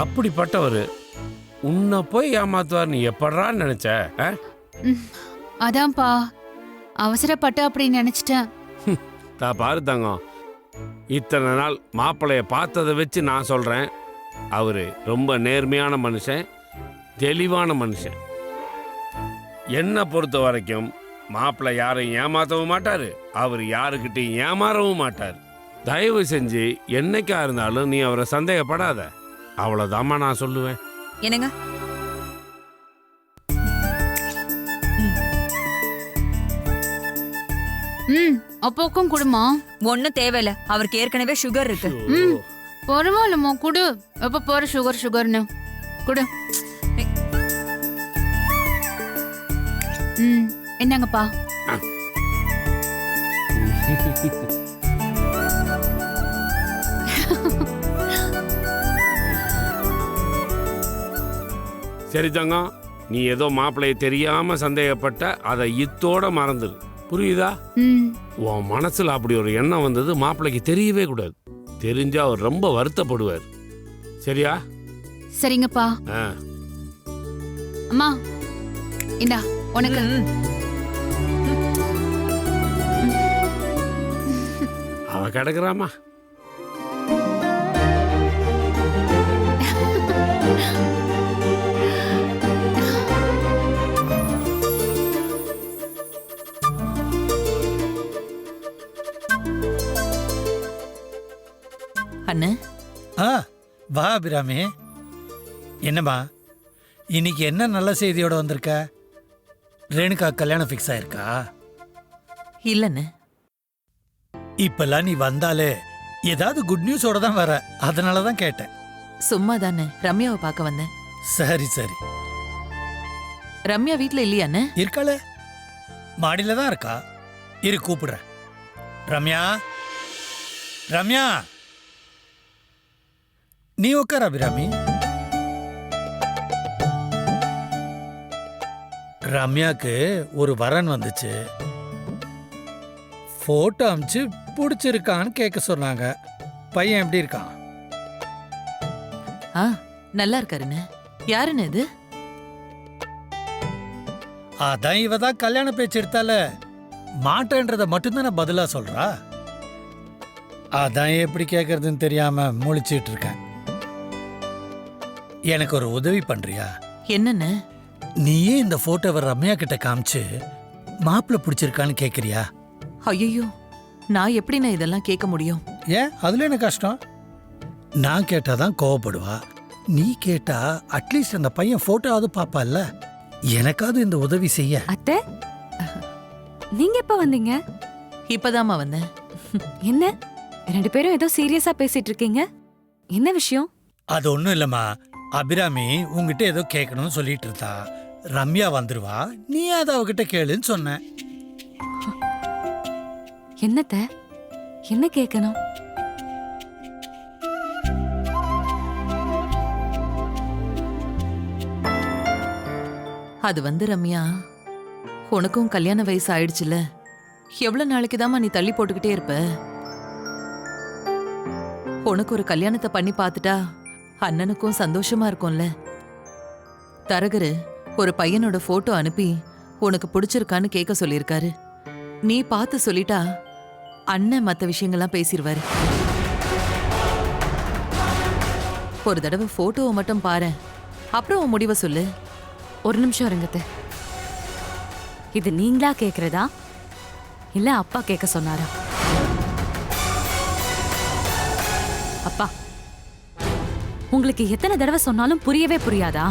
அப்படிப்பட்டவர் உன்னை போய் ஏமாத்துவார் நீ எப்படான்னு நினைச்ச? அதான்ப்பா, அவசரப்பட்டு அப்படி நினைச்சிட்டேன். நான் பாரு தங்கம், இத்தனை நாள் மாப்பிள்ளைய பார்த்ததை வச்சு நான் சொல்றேன், அவரு ரொம்ப நேர்மையான மனுஷன், தெளிவான மனுஷன். என்னை பொறுத்த வரைக்கும் மாப்பிள்ளை யாரையும் ஏமாற்றவும் மாட்டாரு, அவர் யாருக்கிட்டையும் ஏமாறவும் மாட்டார். தயவு செஞ்சு என்னைக்கா இருந்தாலும் நீ அவரை சந்தேகப்படாத, அவ்வளவுதாம்மா நான் சொல்லுவேன். என்னங்க? அப்போக்கும் குடுமா? ஒன்னும் தேவையில்ல, அவருக்கு ஏற்கனவே சுகர் இருக்கு. பரவாயில்லம்மா, குடு. எப்ப போற சுகர்னு குடு. என்னங்கப்பா? சரி தங்கம், நீ ஏதோ மாப்பிள்ளைய தெரியாம சந்தேகப்பட்ட, அதை இத்தோட மறந்துடு, புரியுதா? உன் மனசுல அப்படி ஒரு எண்ணம் வந்தது மாப்பிள்ளைக்கு தெரியவே கூடாது. தெரிஞ்சா அவர் ரொம்ப வருத்தப்படுவார். சரியா? சரிங்கப்பா. அம்மா இந்தா உனக்கு. அவ கிடக்குறாமா. அண்ணே. வா அபிராமி. என்னம்மா இன்னைக்கு என்ன நல்ல செய்தியோட வந்திருக்க? ரேணுகா கல்யாணம் ஃபிக்ஸ் ஆயிருக்கா? இல்லண்ணே. இப்பெல்லாம் நீ வந்தாலே ஏதாவது குட் நியூஸோட தான் வர, அதனால தான் கேட்டேன். சும்மா தானே ரம்யாவை பார்க்க வந்தேன். சரி சரி. ரம்யா வீட்ல இல்லையாண்ணே? இருக்காளே, மாடியில தான் இருக்கா. இரு கூப்பிடுறேன். ரம்யா, ரம்யா, நீ உட்கார் அபிராமி. ரம்யாக்கு ஒரு வரன் வந்துச்சு. போட்டோ அமிச்சு பிடிச்சிருக்கான்னு கேட்க சொன்னாங்க. பையன் எப்படி இருக்கான்? நல்லா இருக்காருன்னு. யாருன்னு இது? அதான் இவ தான் கல்யாண பேச்சு எடுத்தால, மாட்டேன்றத மட்டும்தானே பதிலா சொல்றா. அதான் எப்படி கேட்கறதுன்னு தெரியாம முழிச்சிட்டு இருக்கேன். எனக்கு ஒரு உதவி பண்றியா? என்னன்னு? நீயே இந்த போட்டோவை ரம்யா கிட்ட காமிச்சு மாப்பிள்ள பிடிச்சிருக்கான்னு கேக்குறியா? ஐயோ, நான் எப்படிண்ணே இதெல்லாம் கேட்க முடியும்? ஏன் அதுல என்ன கஷ்டம்? நான் கேட்டாதான் கோவப்படுவா, நீ கேட்டா அட்லீஸ்ட் அந்த பையன் போட்டோவாவது பாப்பால. எனக்காவது இந்த உதவி செய்ய. அத்தை, நீங்க எப்ப வந்தீங்க? இப்பதாம்மா வந்தேன். என்ன ரெண்டு பேரும் ஏதோ சீரியஸா பேசிட்டு இருக்கீங்க? என்ன விஷயம்? அது ஒண்ணும் இல்லம்மா, அபிராமி உங்ககிட்ட ஏதோ கேட்கணும்னு சொல்லிட்டு இருந்தா. ரம்யா வந்துருவா, நீ அதை அவகிட்ட கேளுன்னு சொன்ன. என்னத்த, என்ன கேட்கணும்? அது வந்து ரம்யா, உனக்கும் கல்யாண வயசு ஆயிடுச்சுல, எவ்வளவு நாளைக்குதாம்மா நீ தள்ளி போட்டுக்கிட்டே இருப்ப? உனக்கு ஒரு கல்யாணத்தை பண்ணி பார்த்துட்டா அண்ணனுக்கும் சந்தோஷமா இருக்கும்ல. தரகரு ஒரு பையனோட போட்டோ அனுப்பி உனக்கு பிடிச்சிருக்கான்னு கேட்க சொல்லியிருக்காரு. நீ பார்த்து சொல்லிட்டா அண்ணன் மற்ற விஷயங்கள்லாம் பேசிடுவாரு. ஒரு தடவை போட்டோவை மட்டும் பாரு, அப்புறம் உன் முடிவை சொல்லு. ஒரு நிமிஷம் இருங்கத்த. இது நீங்களா கேக்குறதா இல்ல அப்பா கேட்க சொன்னாரா? அப்பா, உங்களுக்கு எத்தனை தடவை சொன்னாலும் புரியவே புரியாதா?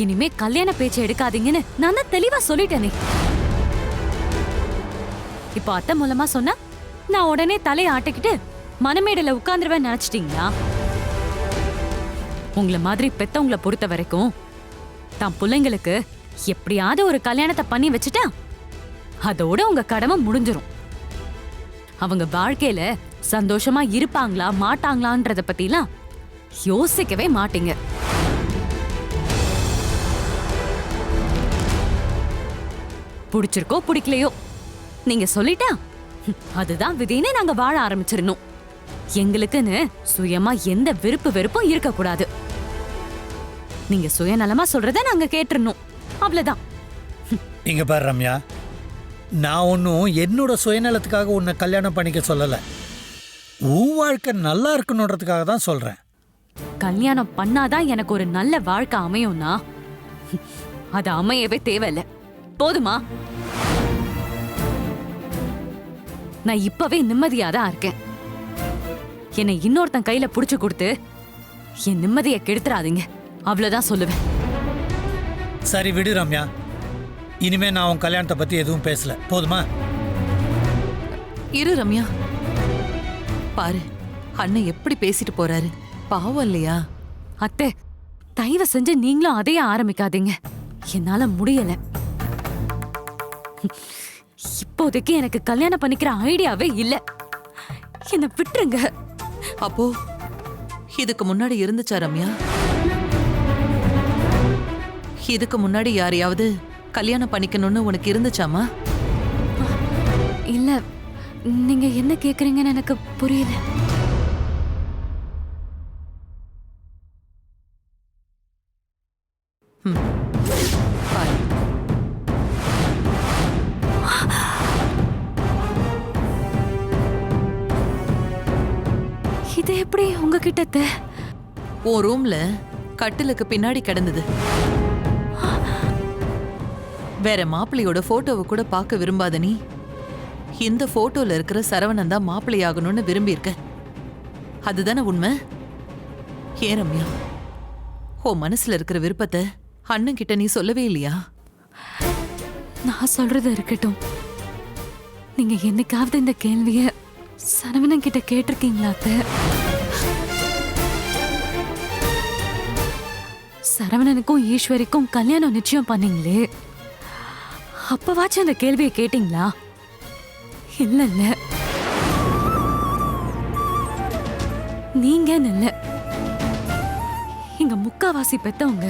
இனிமே கல்யாண பேச்சு எடுக்காதீங்கன்னு நான் தான் தெளிவா சொல்லிட்டேனே. இப்போ அத்தை மூலமா சொன்னா நான் உடனே தலையை ஆட்டிக்கிட்டு மனமேடல உட்கார்ந்துருவேன் நினைச்சிட்டீங்களா? உங்களை மாதிரி பெத்தவங்களை பொறுத்த வரைக்கும் தான் பிள்ளைங்களுக்கு எப்படியாவது ஒரு கல்யாணத்தை பண்ணி வச்சுட்டா அதோட உங்க கடமை முடிஞ்சிரும். அவங்க வாழ்க்கையில சந்தோஷமா இருப்பாங்களா மாட்டாங்களான்றத பத்திலாம் யோசிக்கவே மாட்டீங்க. பிடிச்சிருக்கோ பிடிக்கலையோ நீங்க சொல்லிட்டா அதுதான் விதின்னு நாங்க வாழ ஆரம்பிச்சிடணும். எங்களுக்குன்னு சுயமா எந்த விருப்பு வெறுப்பும் இருக்க கூடாது. நீங்க சுயநலமா சொல்றத நாங்க கேட்டுறணும், அவ்வளவுதான். இங்க பாரு ரம்யா, நான் ஒன்றும் என்னோட சுயநலத்துக்காக உன்னை கல்யாணம் பண்ணிக்க சொல்லலை. உன் வாழ்க்கை நல்லா இருக்கணுன்றதுக்காக தான் சொல்கிறேன். கல்யாணம் பண்ணாதான் எனக்கு ஒரு நல்ல வாழ்க்கை அமையும்னா அது அமையவே தேவையில்ல. போதுமா? நான் இப்பவே நிம்மதியாதான் இருக்கேன். என்னை இன்னொருத்தன் கையில புடிச்சு கொடுத்து என் நிம்மதியை கெடுத்துறாதீங்க, அவ்வளவுதான் சொல்லுவேன். சரி விடு ரம்யா, இனிமே நான் உன் கல்யாணத்தை பற்றி எதுவும் பேசல, போதுமா? இரு ரம்யா, பாரு அண்ணன் எப்படி பேசிட்டு போறாரு, பாவம் இல்லையா? அத்தை, தயவு செஞ்சு நீங்களும் அதையே ஆரம்பிக்காதீங்க. என்னால முடியல. இப்போதைக்கு எனக்கு கல்யாணம் பண்ணிக்கிற ஐடியாவே இல்ல. என்ன விட்டுருங்க. அப்போ இதுக்கு முன்னாடி இருந்துச்சா ரம்யா? இதுக்கு முன்னாடி யாரையாவது கல்யாணம் பண்ணிக்கணும்னு உனக்கு இருந்துச்சாமா? இல்ல, நீங்க என்ன கேக்குறீங்கன்னு எனக்கு புரியல. பாரு, இது எப்படி உங்ககிட்ட? உன் ரூம்ல கட்டிலுக்கு பின்னாடி கிடந்தது. வேற மாப்பிள்ளையோட போட்டோவை கூட பார்க்க விரும்பாத நீ இந்த போட்டோல இருக்கிற சரவணன் தான் மாப்பிள்ளையாகணும்னு விரும்பி இருக்க. அதுதானே உண்மை? ஏன் ரம்யா, உன் மனசுல இருக்கிற விருப்பத்தை அண்ணன் கிட்ட நீ சொல்லவே இல்லையா? நான் சொல்றது இருக்கட்டும். நீங்க என்னைக்காவது இந்த கேள்விய சரவணன் கிட்ட கேட்டிருக்கீங்களா அத்தை? சரவணனுக்கும் ஈஸ்வரிக்கும் கல்யாணம் நிச்சயம் பண்ணீங்களே, அப்பவாச்சும் அந்த கேள்வியை கேட்டீங்களா? இல்ல இல்ல, நீங்க இல்ல, இங்க முக்காவாசி பெத்தவங்க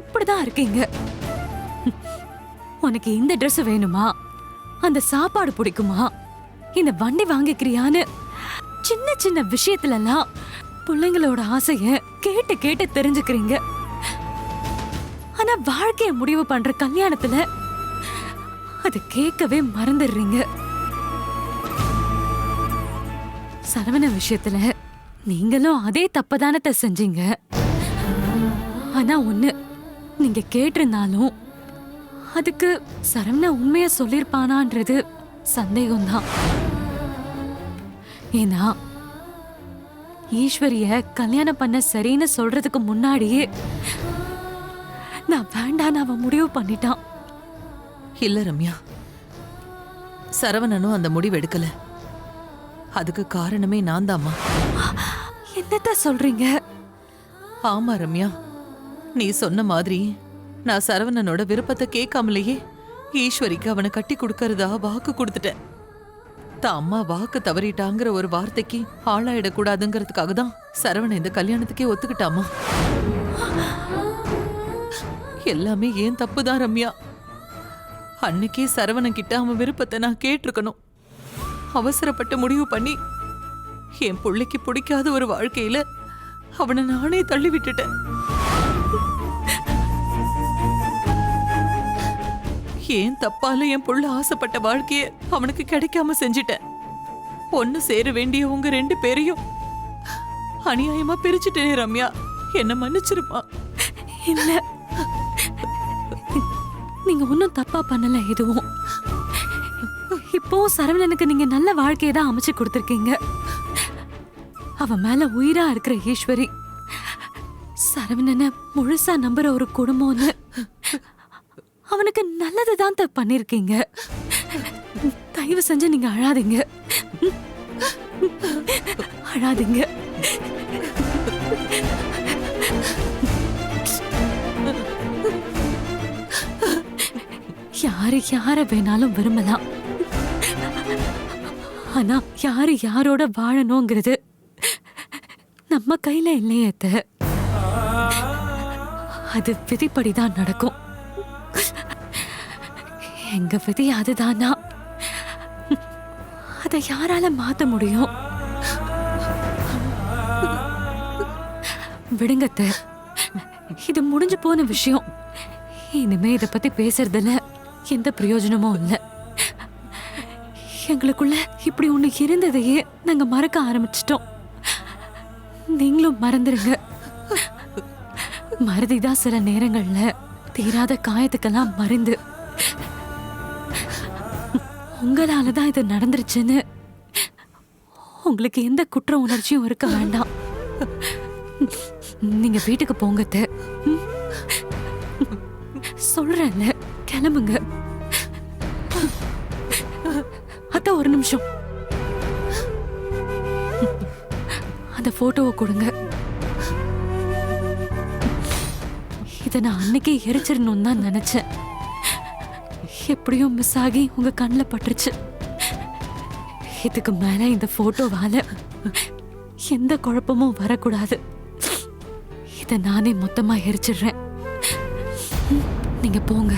இப்படிதான் இருக்கீங்க. உனக்கு இந்த Dress வேணுமா, அந்த சாப்பாடு பிடிக்குமா, இந்த வண்டி வாங்கிக்கிறியான்னு சின்ன சின்ன விஷயத்துல எல்லாம் பிள்ளைங்களோட ஆசைய கேட்டு கேட்டு தெரிஞ்சுக்கிறீங்க. ஆனா வாழ்க்கைய முடிவு பண்ற கல்யாணத்துல அது கேட்கவே மறந்துடுறீங்க. சரவண விஷயத்துல நீங்களும் அதே தப்பதானத்தை செஞ்சீங்க. ஆனா ஒண்ணு, நீங்க கேட்டிருந்தாலும் அதுக்கு சரவண உண்மைய சொல்லிருப்பானான்றது சந்தேகம்தான். ஏன்னா ஈஸ்வரிய கல்யாணம் பண்ண சரின்னு சொல்றதுக்கு முன்னாடியே நான் வேண்டான்னு அவன் முடிவு பண்ணிட்டான். இல்ல ரம்யா, சரவணனும் அந்த முடிவு எடுக்கல. அதுக்கு காரணமே நான் தாம்மா. என்னத்த சொல்றீங்க? ஆமா ரம்யா, நீ சொன்ன மாதிரி நான் சரவணனோட விருப்பத்தை கேட்காமலேயே ஈஸ்வரிக்கு அவனை கட்டி கொடுக்கறதா வாக்கு கொடுத்துட்டேன். தான் அம்மா வாக்கு தவறிட்டாங்கிற ஒரு வார்த்தைக்கு ஆளாயிடக்கூடாதுங்கிறதுக்காக தான் சரவணன் இந்த கல்யாணத்துக்கே ஒத்துக்கிட்டாமா. எல்லாமே ஏன் தப்புதான் ரம்யா. அன்னைக்கே சரவணன் கிட்ட அவன் விருப்பத்தை நான் கேட்டிருக்கணும். அவசரப்பட்டு முடிவு பண்ணி என் பிள்ளைக்கு பிடிக்காத ஒரு வாழ்க்கையில அவனை நானே தள்ளி விட்டுட்டேன். ஏன் தப்பால என் புள்ள ஆசைப்பட்ட வாழ்க்கைய அவனுக்கு கிடைக்காம செஞ்சிட்டேன். ஒன்னு சேர வேண்டிய உங்க 2 பேரையும் அநியாயமா பிரிச்சுட்டேனே ரம்யா, என்ன மன்னிச்சிருப்பா. இல்ல, நீங்க ஒன்னும் தப்பா பண்ணல எதுவும். இப்போ சரவணனுக்கு நீங்க நல்ல வாழ்க்கையை தான் அமைச்சு கொடுத்திருக்கீங்க. அவன் மேல உயிரா இருக்கிற ஈஸ்வரி சரவணனை முழுசா நம்புற ஒரு குடும்பம்னு அவனுக்கு நல்லதுதான் பண்ணிருக்கீங்க. தயவு செஞ்சு நீங்க அழாதீங்க, அழாதீங்க. யாரு யார வேணாலும் விரும்பலாம். ஆனா யாரு யாரோட வாழணுங்கிறது நம்ம கையில இல்லையே. அது விதிப்படிதான் நடக்கும். எங்க விதி அதுதானா, அதை யாரால மாத்த முடியும்? விடுங்கத்த, இது முடிஞ்சு போன விஷயம். இனிமே இத பத்தி பேசுறதுல எந்த பிரயோஜனமும் இல்ல. எங்களுக்குள்ள இப்படி ஒண்ணு இருந்ததையே நாங்க மறக்க ஆரம்பிச்சிட்டோம். நீங்களும் மறந்துருங்க. மறதிதான் சில நேரங்கள்ல தீராத காயத்துக்கெல்லாம் மருந்து. உங்களாலதான் இது நடந்துருச்சுன்னு உங்களுக்கு எந்த குற்ற உணர்ச்சியும் இருக்க வேண்டாம். நீங்க வீட்டுக்கு போங்க அத்தை. சொல்றேன்ல, கிளம்புங்க. அத்தை ஒரு நிமிஷம், அந்த போட்டோவை கொடுங்க. இதை நான் அன்னைக்கே எரிச்சிடணும்னு தான் நினைச்சேன். எப்படியும் மிஸ் ஆகி உங்க கண்ணில் பட்டுருச்சு. இதுக்கு மேல இந்த போட்டோவால எந்த குழப்பமும் வரக்கூடாது. இதை நானே மொத்தமா எரிச்சிடுறேன். நீங்க போங்க.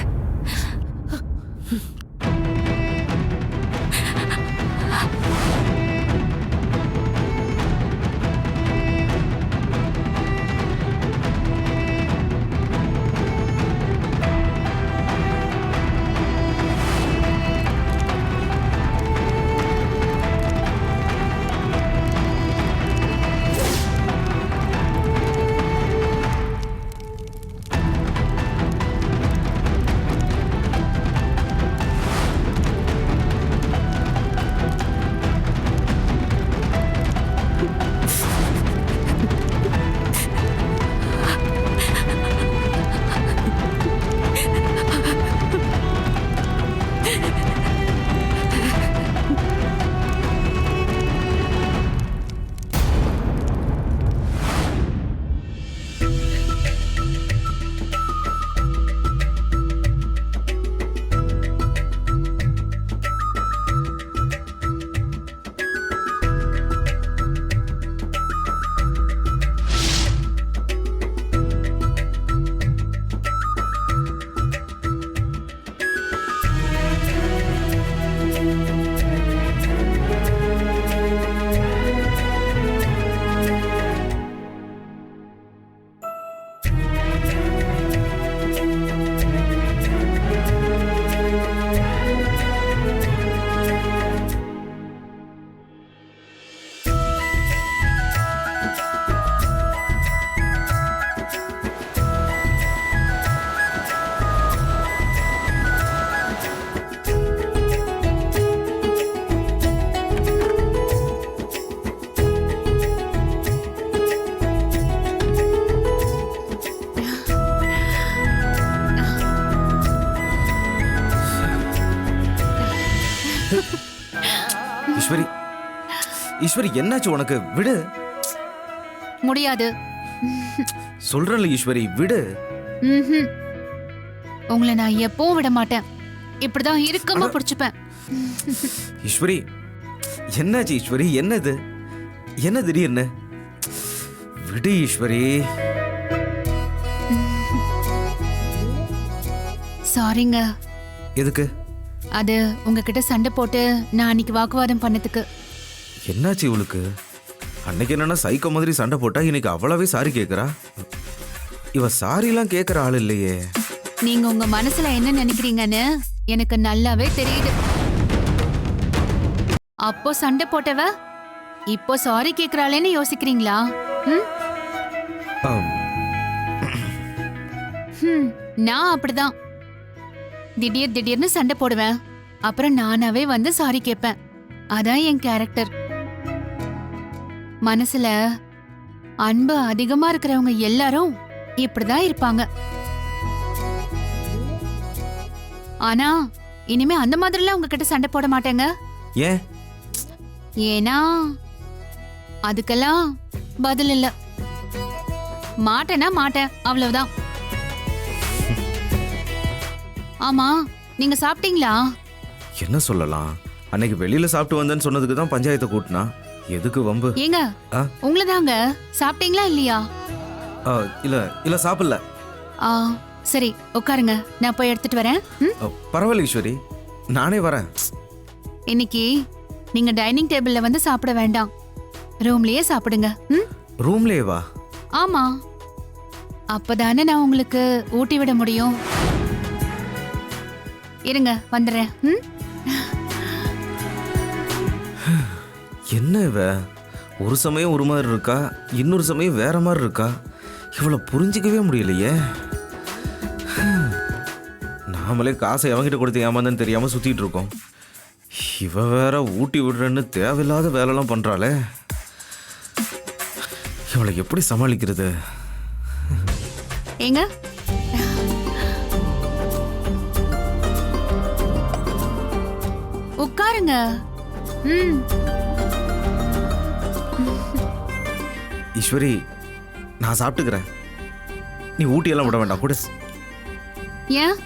ஈஸ்வரி, ஈஸ்வரி என்னாச்சு உனக்கு? விடு. முடியாது. சொல்றேன்ல ஈஸ்வரி, விடு. ம்ஹும். உங்களை நான் எப்பவும் விட மாட்டேன். இப்படிதான் இறுக்கமா பிடிச்சுப்பேன். ஈஸ்வரி என்னாச்சு? ஈஸ்வரி என்னது? என்ன திடீர்னு? விடு ஈஸ்வரி. சாரிங்க. எதுக்கு? அது உங்ககிட்ட சண்டை போட்டு நான் அன்னைக்கு வாக்குவாதம் பண்ணதுக்கு. என்னாச்சு இவளுக்கு? அன்னைக்கு என்னன்னா சைக்கோ மாதிரி சண்டை போட்டா இன்னைக்கு அவ்வளவே சாரி கேக்குறா. இவ சாரிலாம் கேக்குற ஆள் இல்லையே. நீங்க உங்க மனசுல என்ன நினைக்கிறீங்கன்னு எனக்கு நல்லாவே தெரியுது. அப்போ சண்டை போட்டவ இப்போ சாரி கேக்குறாளேன்னு யோசிக்கிறீங்களா? ஆம். நான் அப்படிதான். திடீர்னு சண்டை போடுவேன். அப்புறம் நானாவே வந்து சாரி கேட்பேன். அதான் என் கேரக்டர். மனசுல அன்பு அதிகமா இருக்கிறவங்க எல்லாரும் இப்படிதான் இருப்பாங்க. ஆனா இனிமே அந்த மாதிரிலாம் உங்ககிட்ட சண்டை போட மாட்டேங்க. ஏன்? ஏன்னா அதுக்கெல்லாம் பதில் இல்ல. மாட்டேன்னா மாட்டேன், அவ்வளவுதான். ஆமா, நீங்க சாப்பிட்டீங்களா? என்ன சொல்லலாம்? அன்னைக்கு வெளியில சாப்பிட்டு வந்தேன்னு சொன்னதுக்கு தான் பஞ்சாயத்தை கூட்டினா. எதுக்கு வம்பு? ஏங்க, ஆ? உங்களதாங்க. சாப்பிட்டீங்களா இல்லையா? இல்ல இல்ல சாப்பிடல. சரி, உட்காருங்க, நான் போய் எடுத்துட்டு வரேன். பரவாயில்ல ஈஸ்வரி, நானே வரேன். இன்னைக்கு நீங்க டைனிங் டேபிள்ல வந்து சாப்பிட வேண்டாம், ரூம்லயே சாப்பிடுங்க. ரூம்லயே வா. ஆமா, அப்பதானே நான் உங்களுக்கு ஊட்டி விட முடியும். இருங்க வந்துடுறேன். ம்? என்ன இவ ஒரு சமயம் ஒரு மாதிரி இருக்கா, இன்னொரு சமயம் வேற மாதிரி இருக்கா. இவளை புரிஞ்சிக்கவே முடியலையே. நாமளே காசை எவங்கிட்ட கொடுத்து ஏமாந்தன்னு தெரியாம சுத்திட்டு இருக்கோம். இவ வேற ஊட்டி விடுறேன்னு தேவையில்லாத வேலைலாம் பண்றாளே. இவளை எப்படி சமாளிக்கிறது? ஏங்க உட்காருங்க. ம். ஈஸ்வரி, நான் சாப்பிட்டுக்கிறேன். நீ ஊட்டியெல்லாம் விட வேண்டாம் கூட. ஏன்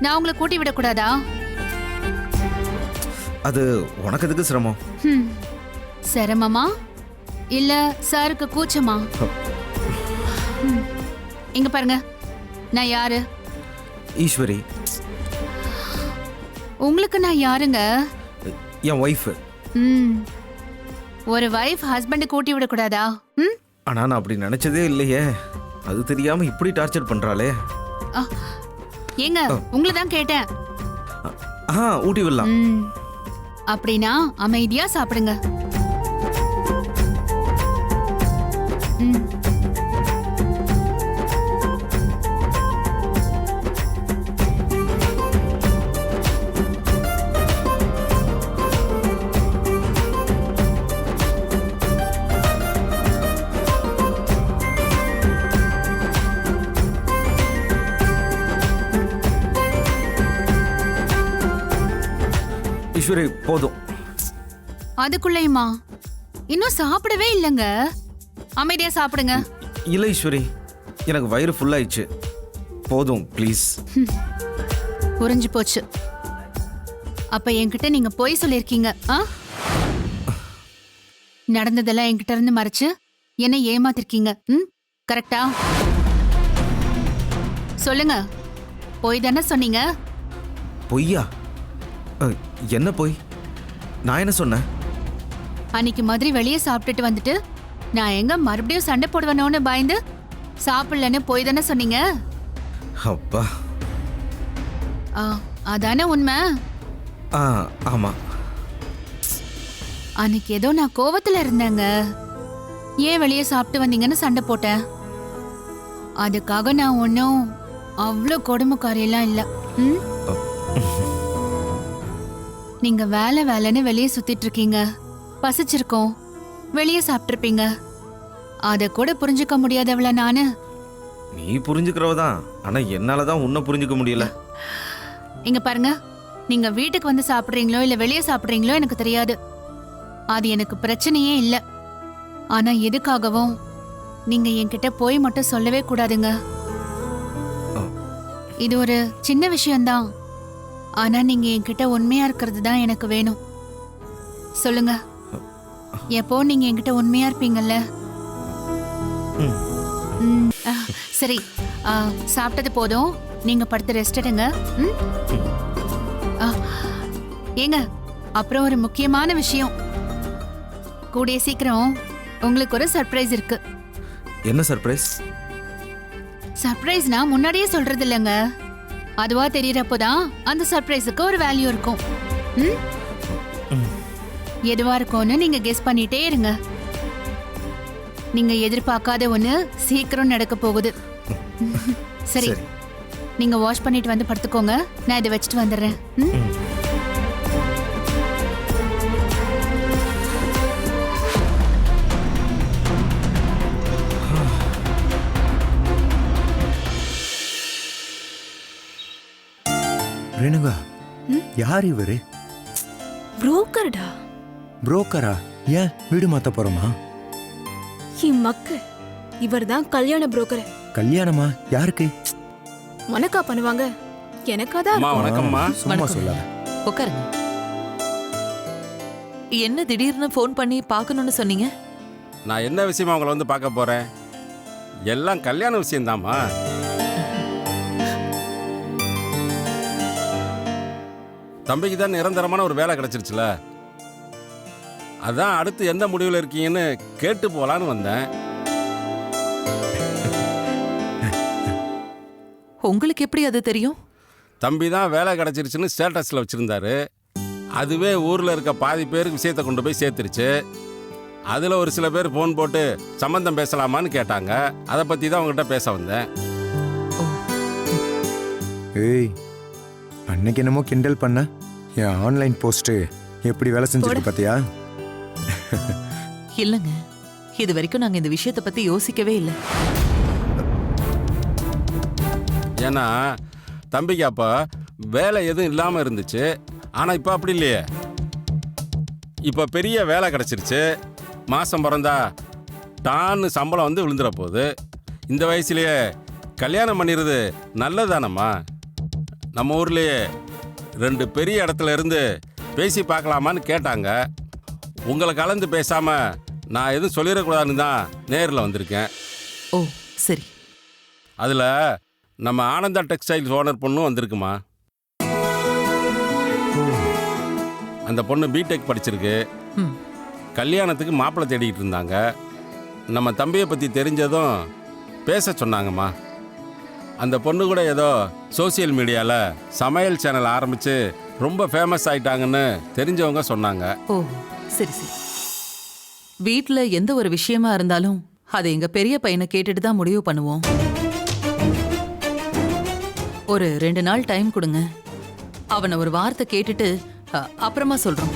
நான் உங்களை கூட்டி விடக்கூடாதா? அது உனக்கு எதுக்கு சிரமம்? ம். சிரமமா இல்ல சாருக்கு கூச்சமா? ம். இங்க பாருங்க, நான் யாரு? ஈஸ்வரி, உங்களுக்கு நான் யாருங்க? என் ஒய்ஃபு. ம். ஒரு வைஃப் ஹஸ்பண்ட் கூட்டி விடக்கூடாதா? ம். ஆனா நான் அப்படி நினைச்சதே இல்லையே. அது தெரியாம இப்படி டார்ச்சர் பண்றாளே. ஏங்க உங்களை தான் கேட்டேன். ஊட்டி விடலாம். ம். அப்படின்னா அமைதியா சாப்பிடுங்க. ம். ஈஸ்வரி போதும். அதுக்குள்ளேயுமா? இன்னும் சாப்பிடவே இல்லைங்க. அமைதியா சாப்பிடுங்க. இல்லை ஈஸ்வரி, எனக்கு வயிறு ஃபுல்லாயிடுச்சு. போதும் ப்ளீஸ். புரிஞ்சு போச்சு. அப்ப என்கிட்ட நீங்க பொய் சொல்லிருக்கீங்க. நடந்ததெல்லாம் என்கிட்ட இருந்து மறைச்சு என்ன ஏமாத்திருக்கீங்க. ம், கரெக்டா? சொல்லுங்க, பொய் தானே சொன்னீங்க? பொய்யா? என்ன பொய்? நான் என்ன சொன்னேன்? அன்னைக்கு மாதிரி வெளியே சாப்பிட்டுட்டு வந்துட்டு நான் எங்க மறுபடியும் சண்டை போடுவேனோன்னு பயந்து சாப்பிடலன்னு பொய் தானே சொன்னீங்க? அப்பா. அதானே உண்மை? ஆமா. அன்னைக்கு ஏதோ நான் கோவத்துல இருந்தேங்க. ஏன் வெளியே சாப்பிட்டு வந்தீங்கன்னு சண்டை போட்டேன். அதுக்காக நான் ஒன்றும் அவ்வளோ கொடுமைக்காரியெல்லாம் இல்லை. ம். நீங்க வேலை வேலைன்னு வெளியே சுத்திட்டு இருக்கீங்க. பசிச்சிருக்கோம், வெளியே சாப்பிட்டுருப்பீங்க. அத கூட புரிஞ்சுக்க முடியாதவள நானு. நீ புரிஞ்சுக்கிறவதான், ஆனா என்னாலதான் உன்னை புரிஞ்சுக்க முடியல. இங்க பாருங்க, நீங்க வீட்டுக்கு வந்து சாப்பிடுறீங்களோ இல்ல வெளியே சாப்பிடுறீங்களோ எனக்கு தெரியாது. அது எனக்கு பிரச்சனையே இல்லை. ஆனா எதுக்காகவும் நீங்க என்கிட்ட போய் மட்டும் சொல்லவே கூடாதுங்க. இது ஒரு சின்ன விஷயம்தான். ஆனா நீங்க என்கிட்ட உண்மையா இருக்கிறது தான் எனக்கு வேணும். சொல்லுங்க, எப்போ நீங்க என்கிட்ட உண்மையா இருப்பீங்கல்ல? சரி, சாப்பிட்டது போதும், நீங்க படுத்து ரெஸ்ட் எடுங்க. ஏங்க, அப்புறம் ஒரு முக்கியமான விஷயம். கூடிய சீக்கிரம் உங்களுக்கு ஒரு சர்ப்ரைஸ் இருக்கு. என்ன சர்ப்ரைஸ்? சர்ப்ரைஸ்னா முன்னாடியே சொல்றது இல்லைங்க. அதுவா தெரியறப்போதான் அந்த சர்ப்ரைஸுக்கு ஒரு வேல்யூ இருக்கும். எதுவா இருக்கும்னு நீங்க கெஸ் பண்ணிட்டே இருங்க. நீங்க எதிர்பார்க்காத ஒண்ணு சீக்கிரம் நடக்க போகுது. சரி, நீங்க வாஷ் பண்ணிட்டு வந்து படுத்துக்கோங்க. நான் இதை வச்சுட்டு வந்துடுறேன். ரேணுகா, யார் இவரு? புரோக்கர்டா. புரோக்கரா? ஏன் வீடு மாத்த போறோமா? மக்கள் இவர்தான் கல்யாண புரோக்கர். கல்யாணமா? யாருக்கு? உனக்கா பண்ணுவாங்க? எனக்காதான். வணக்கம்மா. சும்மா சொல்லாத. உட்காருங்க. என்ன திடீர்னு ஃபோன் பண்ணி பார்க்கணும்னு சொன்னீங்க? நான் என்ன விஷயமா உங்களை வந்து பார்க்க போறேன்? எல்லாம் கல்யாண விஷயம்தாம்மா. தம்பிக்கு தான் நிரந்தரமான ஒரு வேலை கிடைச்சிருச்சுல, அதான் அடுத்து எந்த முடிவில் இருக்கீங்கன்னு கேட்டு போலான்னு வந்தேன். உங்களுக்கு எப்படி அது தெரியும்? தம்பி தான் வேலை கிடச்சிருச்சுன்னு ஸ்டேட்டஸில் வச்சுருந்தாரு. அதுவே ஊரில் இருக்க பாதி பேருக்கு விஷயத்தை கொண்டு போய் சேர்த்துருச்சு. அதில் ஒரு சில பேர் ஃபோன் போட்டு சம்மந்தம் பேசலாமான்னு கேட்டாங்க. அதை பற்றி தான் உங்ககிட்ட பேச வந்தேன். ஏய், அன்னைக்கு என்னமோ கிண்டல் பண்ண, என் ஆன்லைன் போஸ்ட் எப்படி வேலை செஞ்சிருக்கு பாத்தியா? இல்லைங்க, இது வரைக்கும் நாங்க இந்த விஷயத்தை பத்தி யோசிக்கவே இல்லை. ஏன்னா தம்பிக்கு அப்போ வேலை எதுவும் இல்லாமல் இருந்துச்சு. ஆனால் இப்போ அப்படி இல்லையே. இப்போ பெரிய வேலை கிடச்சிருச்சு. மாதம் பிறந்தா டான்னு சம்பளம் வந்து விழுந்துட போகுது. இந்த வயசுலேயே கல்யாணம் பண்ணிடுறது நல்லதானம்மா? நம்ம ஊர்லேயே 2 பெரிய இடத்துல இருந்து பேசி பார்க்கலாமான்னு கேட்டாங்க. உங்களை கலந்து பேசாமல் நான் எதுவும் சொல்லிடக்கூடாதுன்னு தான் நேரில் வந்திருக்கேன். ஓ சரி. அதில் நம்ம ஆனந்தா டெக்ஸ்டைல்ஸ் ஓனர் பொண்ணும் வந்திருக்குமா. அந்த பொண்ணு பிடெக் படிச்சிருக்கு. ம். கல்யாணத்துக்கு மாப்பிள்ளை தேடிக்கிட்டு இருந்தாங்க. நம்ம தம்பியை பற்றி தெரிஞ்சதும் பேச சொன்னாங்கம்மா. அந்த பொண்ணு கூட ஏதோ சோசியல் மீடியாவில் சமையல் சேனல் ஆரம்பித்து ரொம்ப ஃபேமஸ் ஆயிட்டாங்கன்னு தெரிஞ்சவங்க சொன்னாங்க. ஓ சரி சரி. வீட்ல எந்த ஒரு விஷயமா இருந்தாலும் அதை எங்க பெரிய பையனை கேட்டுட்டு தான் முடிவு பண்ணுவோம். ஒரு 2 நாள் டைம் கொடுங்க. அவனை ஒரு வார்த்தை கேட்டுட்டு அப்புறமா சொல்றோம்.